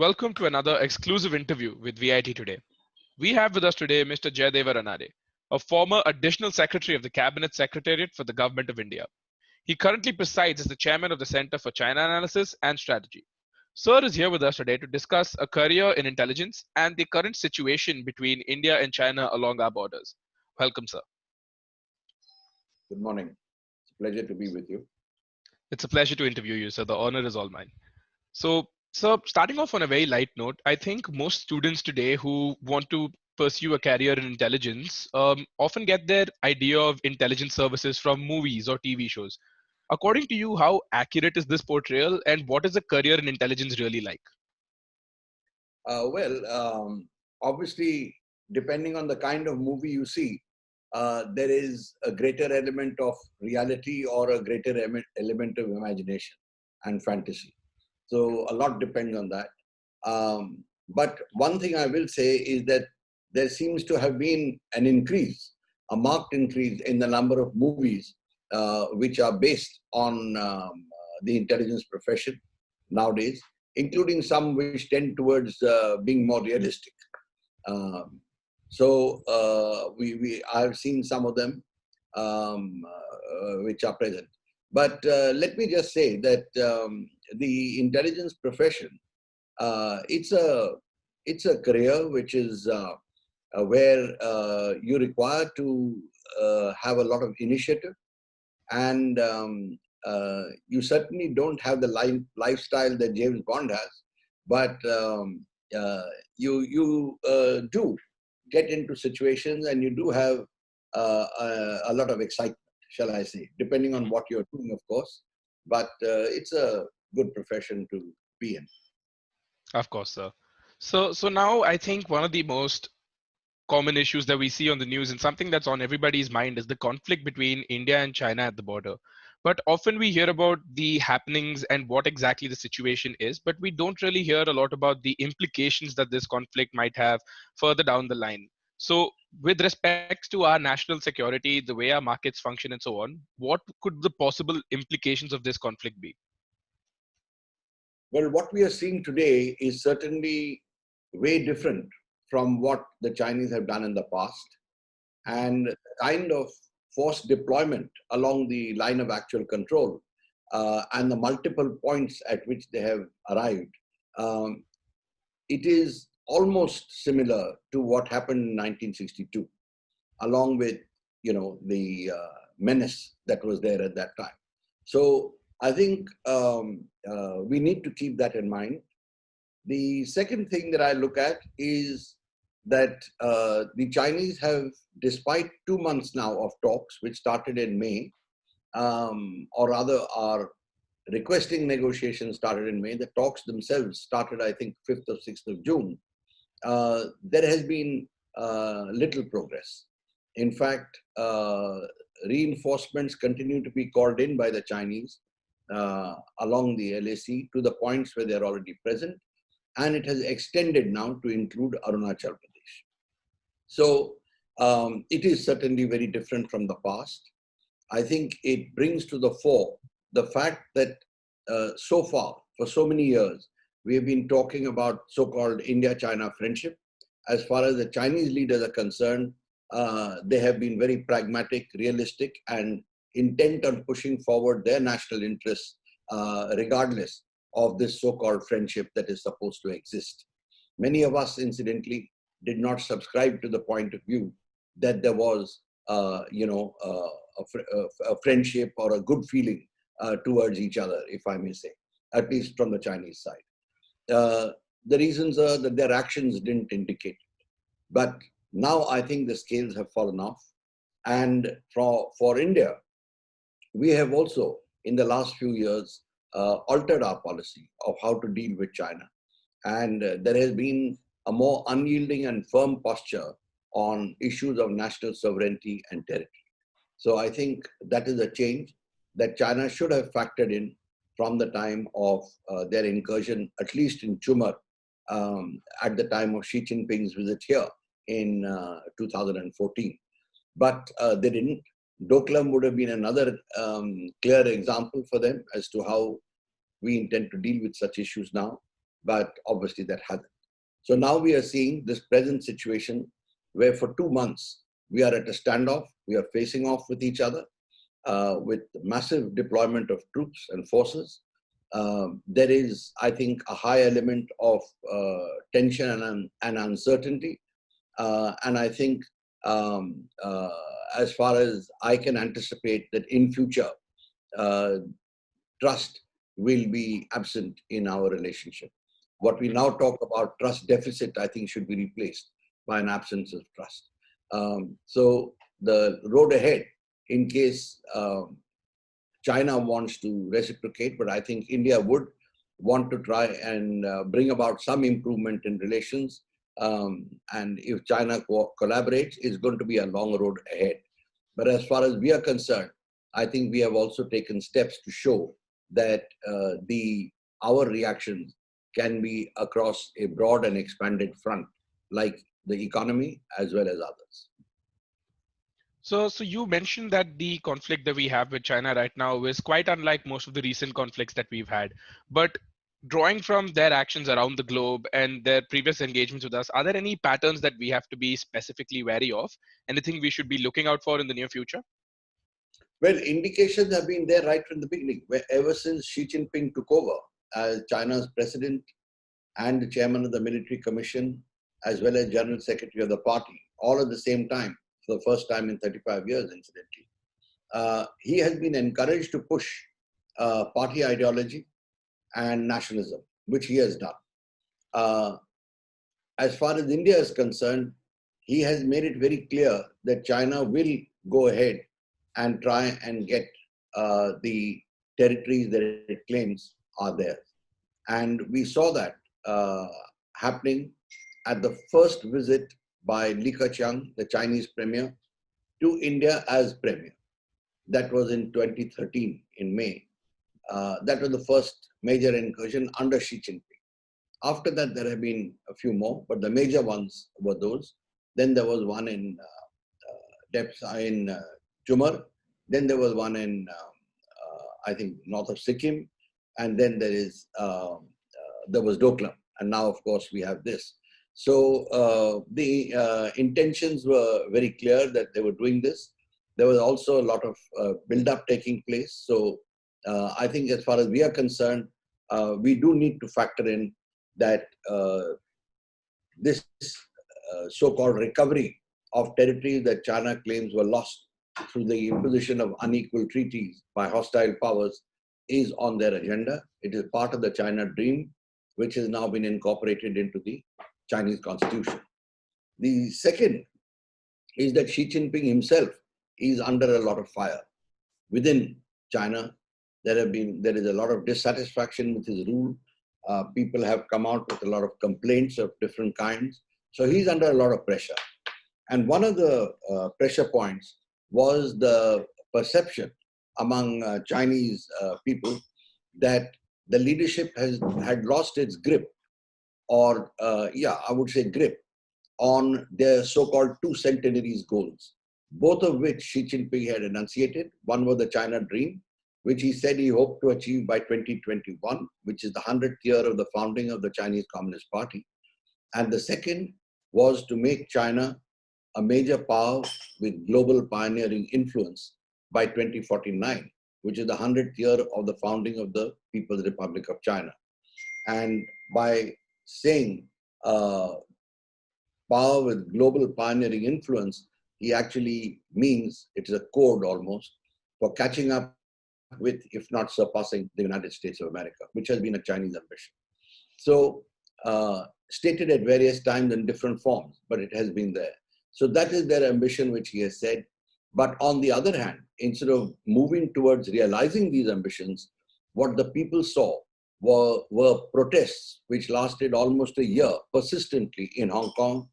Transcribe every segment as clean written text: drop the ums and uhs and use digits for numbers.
Welcome to another exclusive interview with VIT Today. We have with us today Mr. Jaydeva Ranade, a former additional secretary of the Cabinet Secretariat for the Government of India. He currently presides as the chairman of the Center for China Analysis and Strategy. Sir is here with us today to discuss a career in intelligence and the current situation between India and China along our borders. Welcome, sir. Good morning. It's a pleasure to be with you. It's a pleasure to interview you, sir. The honor is all mine. So, starting off on a very light note, I think most students today who want to pursue a career in intelligence often get their idea of intelligence services from movies or TV shows. According to you, how accurate is this portrayal, and what is a career in intelligence really like? Obviously, depending on the kind of movie you see, there is a greater element of reality or a greater element of imagination and fantasy. So a lot depends on that. But one thing I will say is that there seems to have been an increase, a marked increase in the number of movies which are based on the intelligence profession nowadays, including some which tend towards being more realistic. I've seen some of them which are present. But let me just say that the intelligence profession, it's a career which is where you require to have a lot of initiative, and you certainly don't have the lifestyle that James Bond has, but you do get into situations and you do have a lot of excitement, shall I say, depending on what you're doing, of course. But it's a good profession to be in. Of course, sir. So now I think one of the most common issues that we see on the news and something that's on everybody's mind is the conflict between India and China at the border. But often we hear about the happenings and what exactly the situation is, but we don't really hear a lot about the implications that this conflict might have further down the line. So, with respect to our national security, the way our markets function, and so on, what could the possible implications of this conflict be? Well, what we are seeing today is certainly way different from what the Chinese have done in the past. And the kind of force deployment along the line of actual control and the multiple points at which they have arrived, it is almost similar to what happened in 1962, along with, the menace that was there at that time. So I think we need to keep that in mind. The second thing that I look at is that the Chinese have, despite 2 months now of talks, which started in May, or rather are requesting negotiations started in May, the talks themselves started, I think, 5th or 6th of June, there has been little progress. In fact, reinforcements continue to be called in by the Chinese along the LAC to the points where they're already present, and it has extended now to include Arunachal Pradesh. So it is certainly very different from the past. I think it brings to the fore the fact that so far, for so many years, we have been talking about so-called India-China friendship. As far as the Chinese leaders are concerned, they have been very pragmatic, realistic, and intent on pushing forward their national interests, regardless of this so-called friendship that is supposed to exist. Many of us, incidentally, did not subscribe to the point of view that there was, a friendship or a good feeling towards each other, if I may say, at least from the Chinese side. The reasons are that their actions didn't indicate it. But now I think the scales have fallen off. And for India, we have also, in the last few years, altered our policy of how to deal with China. And there has been a more unyielding and firm posture on issues of national sovereignty and territory. So I think that is a change that China should have factored in from the time of their incursion, at least in Chumar, at the time of Xi Jinping's visit here in 2014. But they didn't. Doklam would have been another clear example for them as to how we intend to deal with such issues now. but obviously that hasn't. So now we are seeing this present situation where for 2 months we are at a standoff, we are facing off with each other with massive deployment of troops and forces. There is, I think, a high element of tension and uncertainty. And I think as far as I can anticipate that in future, uh, trust will be absent in our relationship. What we now talk about trust deficit, I think, should be replaced by an absence of trust. So the road ahead, in case China wants to reciprocate, but I think India would want to try and bring about some improvement in relations. And if China collaborates, it's going to be a long road ahead. But as far as we are concerned, I think we have also taken steps to show that our reactions can be across a broad and expanded front, like the economy as well as others. So you mentioned that the conflict that we have with China right now is quite unlike most of the recent conflicts that we've had. But drawing from their actions around the globe and their previous engagements with us, are there any patterns that we have to be specifically wary of? Anything we should be looking out for in the near future? Well, indications have been there right from the beginning, where ever since Xi Jinping took over as China's president and the chairman of the military commission, as well as general secretary of the party, all at the same time, for the first time in 35 years, incidentally. He has been encouraged to push party ideology and nationalism, which he has done. Uh, as far as India is concerned, he has made it very clear that China will go ahead and try and get the territories that it claims are theirs. And we saw that happening at the first visit by Li Keqiang, the Chinese premier, to India as premier. That was in 2013 in May. That was the first major incursion under Xi Jinping. After that, there have been a few more, but the major ones were those. Then there was one in Jumar. Then there was one in, I think, north of Sikkim. And then there was Doklam. And now, of course, we have this. So the intentions were very clear that they were doing this. There was also a lot of build-up taking place. So I think as far as we are concerned, we do need to factor in that this so-called recovery of territories that China claims were lost through the imposition of unequal treaties by hostile powers is on their agenda. It is part of the China dream, which has now been incorporated into the Chinese constitution. The second is that Xi Jinping himself is under a lot of fire. Within China, there is a lot of dissatisfaction with his rule. People have come out with a lot of complaints of different kinds. So he's under a lot of pressure. And one of the pressure points was the perception among Chinese people that the leadership had lost its grip, or I would say grip, on their so-called two centenaries goals, both of which Xi Jinping had enunciated. One was the China Dream, which he said he hoped to achieve by 2021, which is the 100th year of the founding of the Chinese Communist Party. And the second was to make China a major power with global pioneering influence by 2049, which is the 100th year of the founding of the People's Republic of China. And by saying power with global pioneering influence, he actually means it is a code almost for catching up with, if not surpassing, the United States of America, which has been a Chinese ambition. So stated at various times in different forms, but it has been there. So that is their ambition, which he has said. But on the other hand, instead of moving towards realizing these ambitions, what the people saw were protests which lasted almost a year persistently in Hong Kong,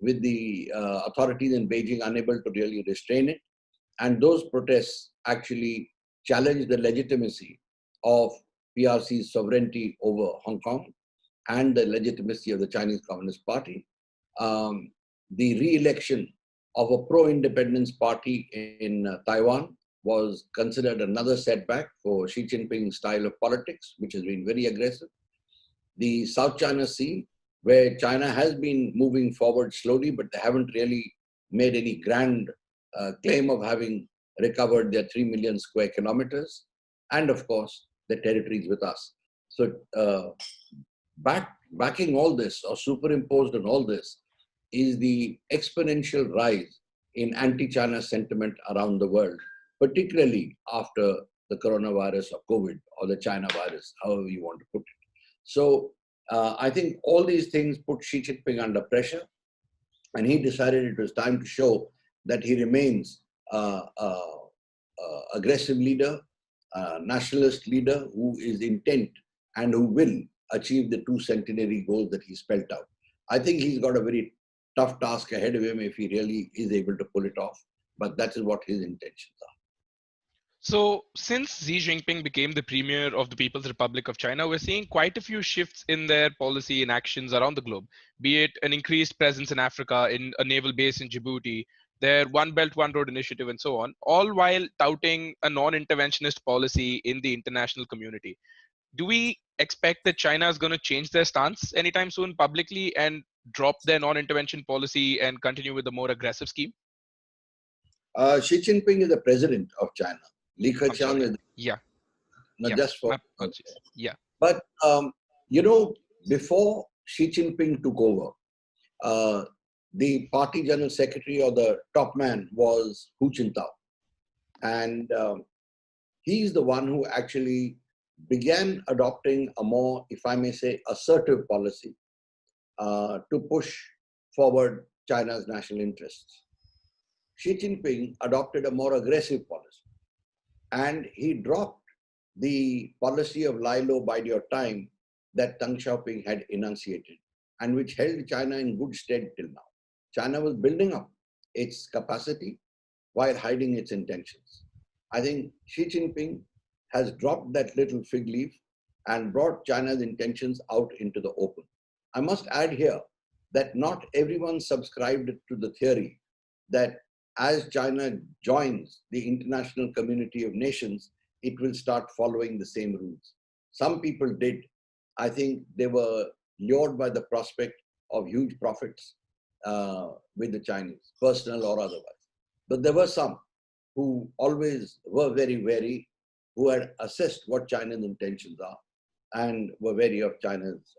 with the authorities in Beijing unable to really restrain it. And those protests actually challenged the legitimacy of PRC's sovereignty over Hong Kong and the legitimacy of the Chinese Communist Party. The re-election of a pro-independence party in Taiwan was considered another setback for Xi Jinping's style of politics, which has been very aggressive. the South China Sea, where China has been moving forward slowly, but they haven't really made any grand claim of having recovered their 3 million square kilometers, and of course, the territories with us. So, backing all this or superimposed on all this is the exponential rise in anti-China sentiment around the world, particularly after the coronavirus or COVID or the China virus, however you want to put it. So I think all these things put Xi Jinping under pressure, and he decided it was time to show that he remains aggressive leader, nationalist leader who is intent and who will achieve the two centenary goals that he spelled out. I think he's got a very tough task ahead of him if he really is able to pull it off, but that is what his intentions are. So, since Xi Jinping became the premier of the People's Republic of China, we're seeing quite a few shifts in their policy and actions around the globe, be it an increased presence in Africa, in a naval base in Djibouti, their One Belt, One Road initiative, and so on, all while touting a non interventionist policy in the international community. Do we expect that China is going to change their stance anytime soon publicly and drop their non intervention policy and continue with a more aggressive scheme? Xi Jinping is the president of China. Li I'm Keqiang sorry. is Yeah. not Yeah. just for. My apologies. Yeah. But, you know, before Xi Jinping took over, uh, the party general secretary or the top man was Hu Jintao. And he's the one who actually began adopting a more, if I may say, assertive policy to push forward China's national interests. Xi Jinping adopted a more aggressive policy, and he dropped the policy of lie low, bide your time that Deng Xiaoping had enunciated and which held China in good stead till now. China was building up its capacity while hiding its intentions. I think Xi Jinping has dropped that little fig leaf and brought China's intentions out into the open. I must add here that not everyone subscribed to the theory that as China joins the international community of nations, it will start following the same rules. Some people did. I think they were lured by the prospect of huge profits with the Chinese, personal or otherwise. But there were some who always were very wary, who had assessed what China's intentions are and were wary of China's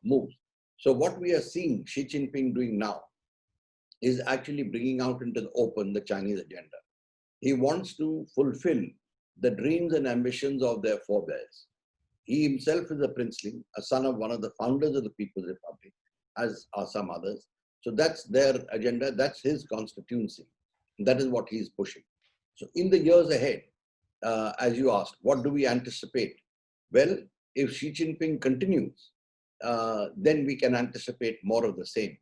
moves. So what we are seeing Xi Jinping doing now is actually bringing out into the open the Chinese agenda. He wants to fulfill the dreams and ambitions of their forebears. He himself is a princeling, a son of one of the founders of the People's Republic, as are some others. So that's their agenda, that's his constituency. That is what he's pushing. So in the years ahead, as you asked, what do we anticipate? Well, if Xi Jinping continues, then we can anticipate more of the same.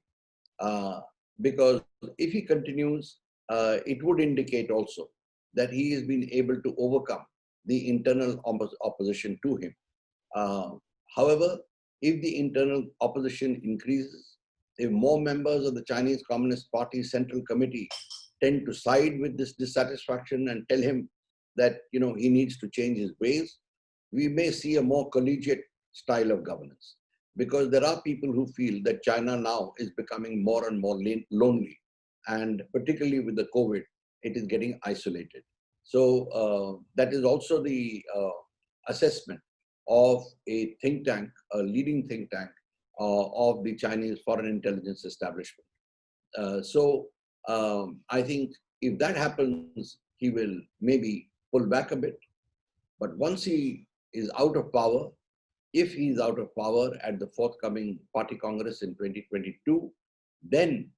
Because if he continues, it would indicate also that he has been able to overcome the internal opposition to him. However, if the internal opposition increases, if more members of the Chinese Communist Party Central Committee tend to side with this dissatisfaction and tell him that he needs to change his ways, we may see a more collegiate style of governance. Because there are people who feel that China now is becoming more and more lonely, and particularly with the COVID, it is getting isolated. So that is also the assessment of a think tank, a leading think tank of the Chinese foreign intelligence establishment. I think if that happens, he will maybe pull back a bit. But once he is out of power, if he is out of power at the forthcoming party congress in 2022, then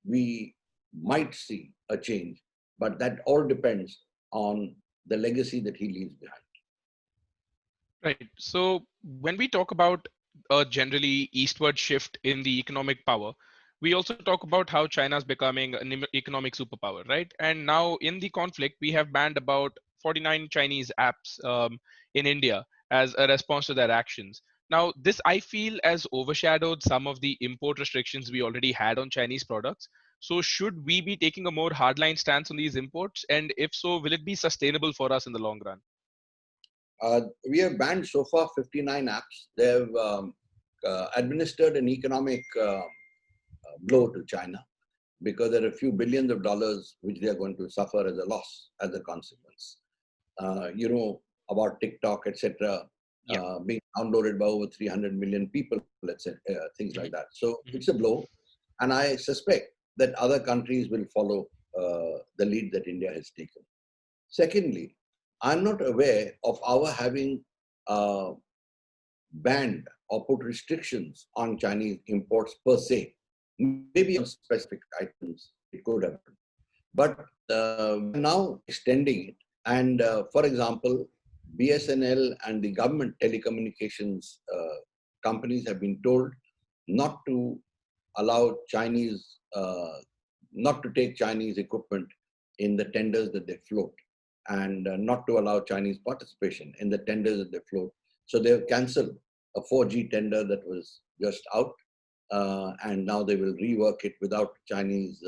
we might see a change. But that all depends on the legacy that he leaves behind. Right. So when we talk about a generally eastward shift in the economic power, we also talk about how China is becoming an economic superpower, right? And now in the conflict, we have banned about 49 Chinese apps in India as a response to their actions. Now, this I feel has overshadowed some of the import restrictions we already had on Chinese products. So should we be taking a more hardline stance on these imports? And if so, will it be sustainable for us in the long run? We have banned so far 59 apps. They have administered an economic blow to China because there are a few billions of dollars which they are going to suffer as a loss as a consequence. You know about TikTok, etc., Yeah. being downloaded by over 300 million people, let's say, things Hmm. like that. So Hmm. it's a blow, and I suspect that other countries will follow the lead that India has taken. Secondly, I'm not aware of our having uh, banned or put restrictions on Chinese imports per se. Maybe on specific items it could have been. But we are now extending it. And for example, BSNL and the government telecommunications companies have been told not to allow Chinese, not to take Chinese equipment in the tenders that they float, and not to allow Chinese participation in the tenders that they float. So they have cancelled a 4G tender that was just out, and now they will rework it without Chinese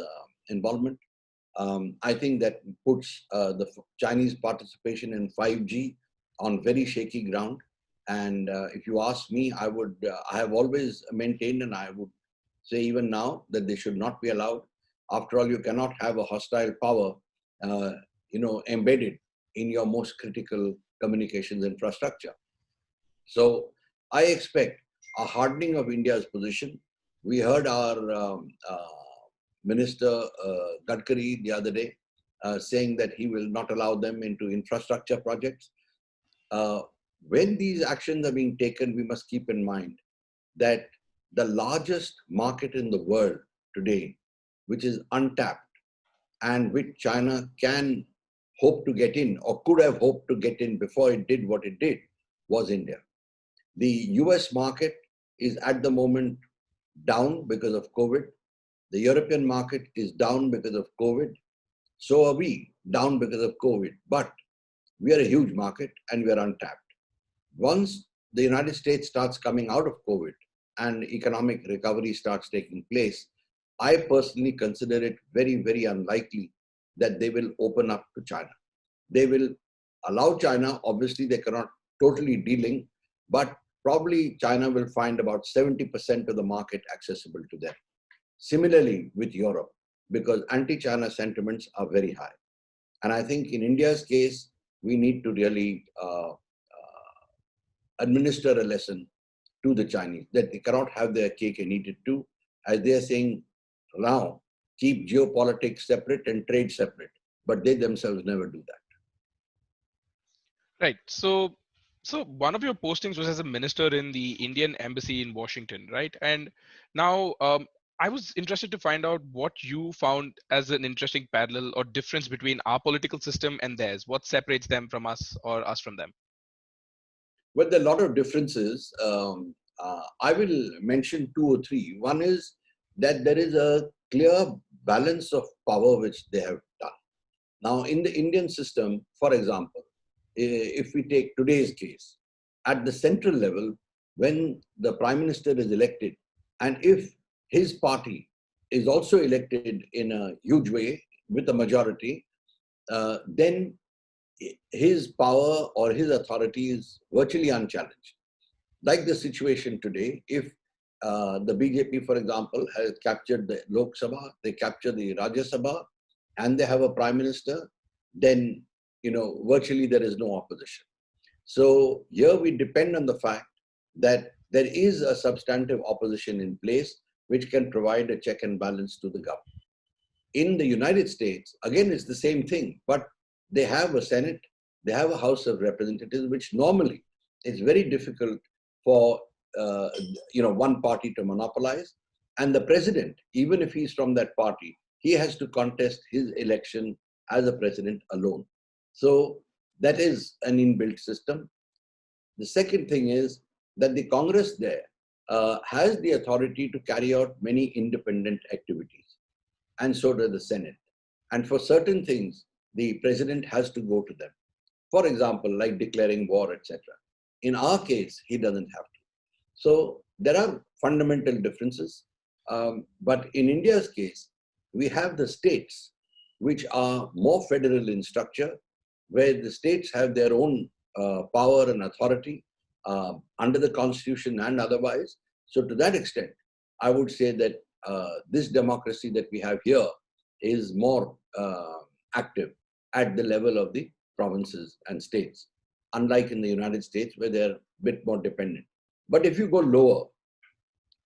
involvement. I think that puts the Chinese participation in 5G on very shaky ground. And if you ask me, I have always maintained, and I would say even now, that they should not be allowed. After all, you cannot have a hostile power, uh, embedded in your most critical communications infrastructure. So I expect a hardening of India's position. We heard our Minister Gadkari the other day saying that he will not allow them into infrastructure projects. Uh, when these actions are being taken, we must keep in mind that the largest market in the world today, which is untapped and which China can hope to get in or could have hoped to get in before it did what it did, was India. The US market is at the moment down because of COVID. The European market is down because of COVID. So are we, down because of COVID. But we are a huge market and we are untapped. Once the United States starts coming out of COVID and economic recovery starts taking place, I personally consider it very, very unlikely that they will open up to China. They will allow China, obviously, they cannot totally de-link, but probably China will find about 70% of the market accessible to them. Similarly with Europe, because anti-China sentiments are very high. And I think in India's case, we need to really administer a lesson to the Chinese that they cannot have their cake and eat it too. As they are saying now, keep geopolitics separate and trade separate. But they themselves never do that. Right. So one of your postings was as a minister in the Indian embassy in Washington, right? And now I was interested to find out what you found as an interesting parallel or difference between our political system and theirs. What separates them from us or us from them? Well, there are a lot of differences. I will mention two or three. One is that there is a clear balance of power which they have done. Now, in the Indian system, for example, if we take today's case, at the central level, when the Prime Minister is elected, and if his party is also elected in a huge way with a majority, then his power or his authority is virtually unchallenged. Like the situation today, if the BJP, for example, has captured the Lok Sabha, they capture the Rajya Sabha, and they have a prime minister, then virtually there is no opposition. So here we depend on the fact that there is a substantive opposition in place which can provide a check and balance to the government. In the United States, again, it's the same thing, but they have a Senate, they have a House of Representatives, which normally is very difficult for one party to monopolize. And the president, even if he's from that party, he has to contest his election as a president alone. So that is an inbuilt system. The second thing is that the Congress there has the authority to carry out many independent activities, and so does the Senate. And for certain things, the president has to go to them. For example, like declaring war, etc. In our case, he doesn't have to. So there are fundamental differences. But in India's case, we have the states, which are more federal in structure, where the states have their own power and authority under the constitution and otherwise. So to that extent, I would say that this democracy that we have here is more active at the level of the provinces and states, unlike in the United States where they're a bit more dependent. But if you go lower,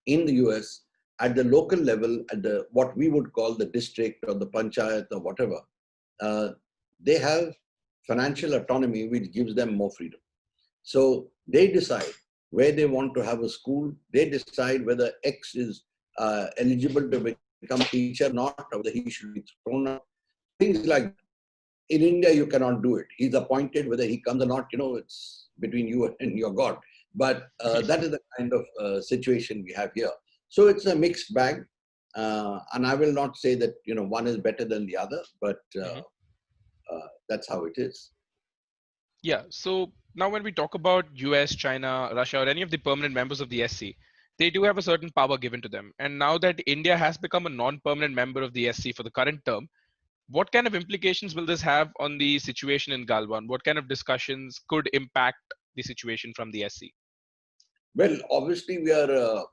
in the US, at the local level, at the what we would call the district or the panchayat or whatever, they have financial autonomy which gives them more freedom. So they decide where they want to have a school, they decide whether X is eligible to become a teacher or not, or whether he should be thrown out, things like that. In India, you cannot do it. He's appointed, whether he comes or not, it's between you and your God. But that is the kind of situation we have here. So it's a mixed bag. And I will not say that, one is better than the other, but that's how it is. Yeah. So now when we talk about US, China, Russia, or any of the permanent members of the SC, they do have a certain power given to them. And now that India has become a non-permanent member of the SC for the current term, what kind of implications will this have on the situation in Galwan? What kind of discussions could impact the situation from the SC? Well, obviously, we are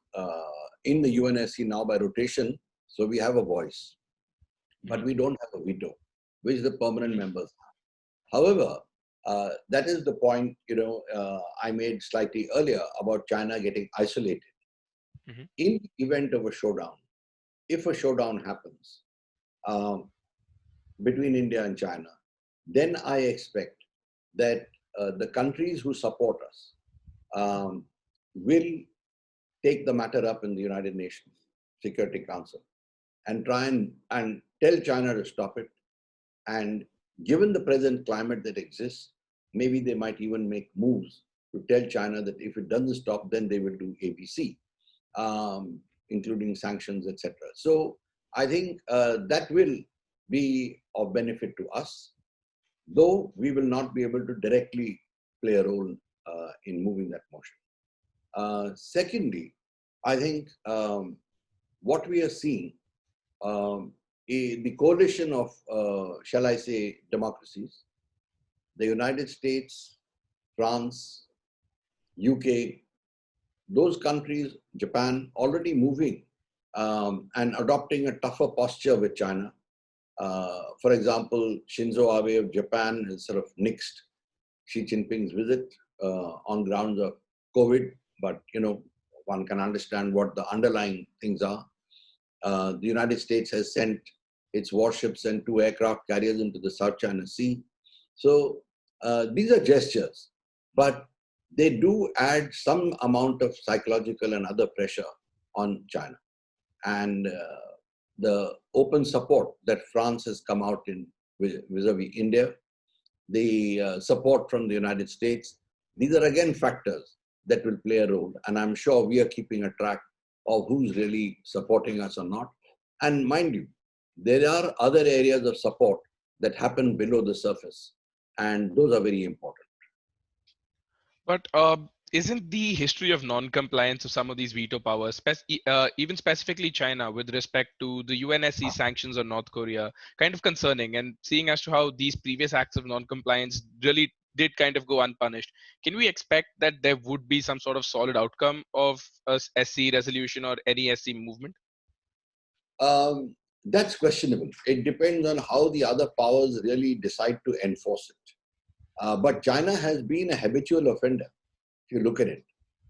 in the UNSC now by rotation, so we have a voice, but we don't have a veto, which the permanent members have. However, that is the point, I made slightly earlier about China getting isolated. In the event of a showdown, if a showdown happens between India and China, then I expect that the countries who support us will take the matter up in the United Nations Security Council and try and tell China to stop it. And given the present climate that exists, maybe they might even make moves to tell China that if it doesn't stop, then they will do ABC, including sanctions, etc. So I think that will be of benefit to us, though we will not be able to directly play a role in moving that motion. Secondly, I think what we are seeing, the coalition of, shall I say, democracies, the United States, France, UK, those countries, Japan, already moving and adopting a tougher posture with China. For example, Shinzo Abe of Japan has sort of nixed Xi Jinping's visit on grounds of COVID, but one can understand what the underlying things are. The United States has sent its warships and 2 aircraft carriers into the South China Sea. So these are gestures, but they do add some amount of psychological and other pressure on China. And the open support that France has come out in vis-a-vis India, the support from the United States, these are again factors that will play a role. And I'm sure we are keeping a track of who's really supporting us or not. And mind you, there are other areas of support that happen below the surface, and those are very important. But isn't the history of non-compliance of some of these veto powers, even specifically China, with respect to the UNSC sanctions on North Korea, kind of concerning? And seeing as to how these previous acts of non-compliance really did kind of go unpunished, can we expect that there would be some sort of solid outcome of a SC resolution or any SC movement? That's questionable. It depends on how the other powers really decide to enforce it. But China has been a habitual offender, if you look at it.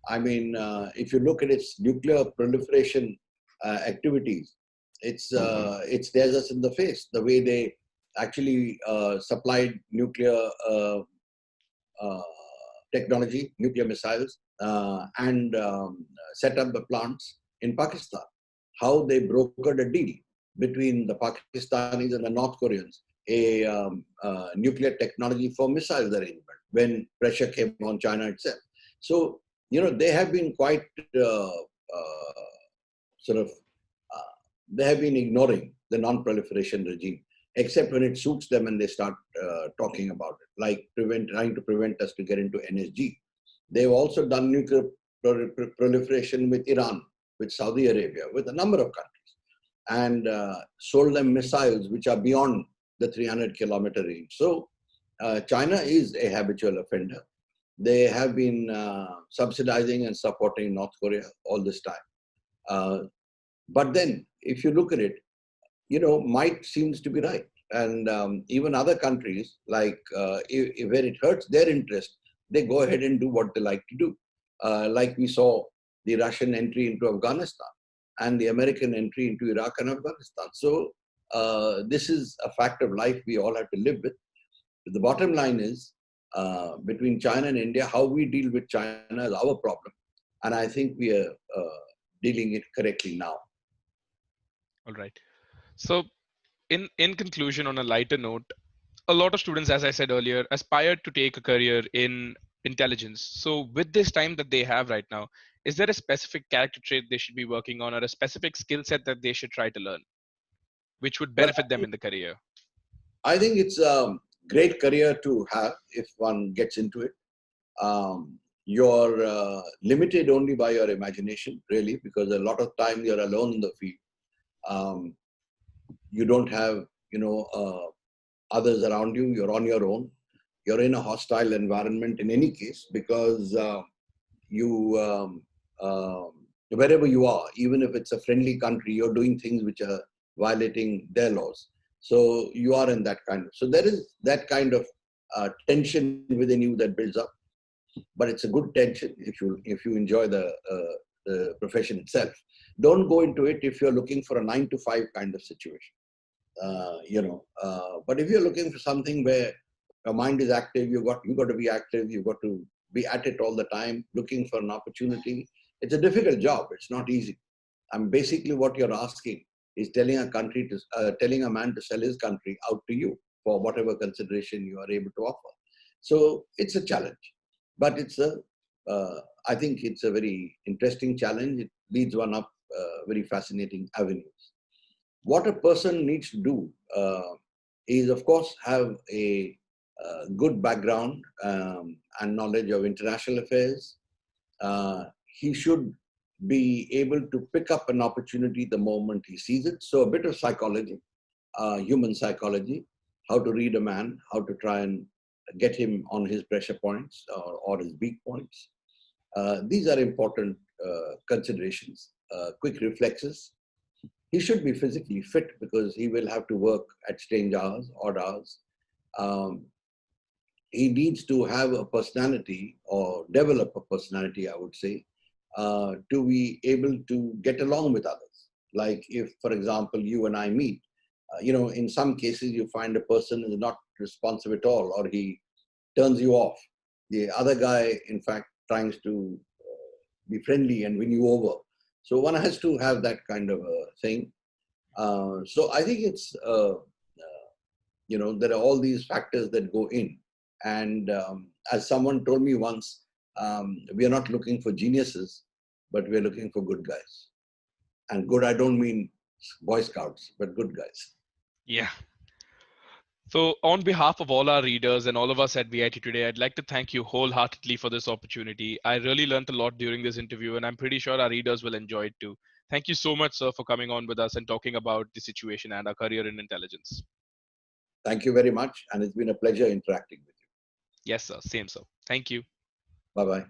I mean, if you look at its nuclear proliferation activities, it stares us in the face. The way they actually supplied nuclear technology, nuclear missiles, and set up the plants in Pakistan. How they brokered a deal between the Pakistanis and the North Koreans, a nuclear technology for missiles arrangement when pressure came on China itself. So, they have been quite they have been ignoring the non-proliferation regime, except when it suits them and they start talking about it, like trying to prevent us to get into NSG. They've also done nuclear proliferation with Iran, with Saudi Arabia, with a number of countries, and sold them missiles which are beyond the 300-kilometer range. So China is a habitual offender. They have been subsidizing and supporting North Korea all this time. But then, if you look at it, might seems to be right. And even other countries, like where it hurts their interest, they go ahead and do what they like to do. Like we saw the Russian entry into Afghanistan and the American entry into Iraq and Afghanistan. So this is a fact of life we all have to live with. But the bottom line is, between China and India, how we deal with China is our problem. And I think we are dealing it correctly now. All right. So, in conclusion, on a lighter note, a lot of students, as I said earlier, aspire to take a career in intelligence. So, with this time that they have right now, is there a specific character trait they should be working on, or a specific skill set that they should try to learn, which would Well, benefit them in the career? I think it's a great career to have if one gets into it. You're limited only by your imagination, really, because a lot of time you're alone in the field. Um, you don't have, others around you. You're on your own. You're in a hostile environment in any case because you, wherever you are, even if it's a friendly country, you're doing things which are violating their laws. So you are in that kind of. So there is that kind of tension within you that builds up, but it's a good tension if you enjoy the profession itself. Don't go into it if you're looking for a 9 to 5 kind of situation. But if you're looking for something where your mind is active, you got to be active. You got to be at it all the time, looking for an opportunity. It's a difficult job. It's not easy. And basically, what you're asking is telling a man to sell his country out to you for whatever consideration you are able to offer. So it's a challenge, but I think it's a very interesting challenge. It leads one up very fascinating avenues. What a person needs to do is, of course, have a good background and knowledge of international affairs. He should be able to pick up an opportunity the moment he sees it. So a bit of psychology, human psychology, how to read a man, how to try and get him on his pressure points or his weak points. These are important considerations. Quick reflexes. He should be physically fit because he will have to work at strange hours, odd hours. Um, he needs to have a personality or develop a personality, I would say, to be able to get along with others. Like if, for example, you and I meet, in some cases you find a person is not responsive at all or he turns you off. The other guy, in fact, tries to be friendly and win you over. So one has to have that kind of a thing. So I think there are all these factors that go in. And as someone told me once, we are not looking for geniuses, but we are looking for good guys. And good, I don't mean Boy Scouts, but good guys. Yeah. So, on behalf of all our readers and all of us at VIT Today, I'd like to thank you wholeheartedly for this opportunity. I really learned a lot during this interview, and I'm pretty sure our readers will enjoy it too. Thank you so much, sir, for coming on with us and talking about the situation and our career in intelligence. Thank you very much. And it's been a pleasure interacting with you. Yes, sir. Same, sir. Thank you. Bye bye.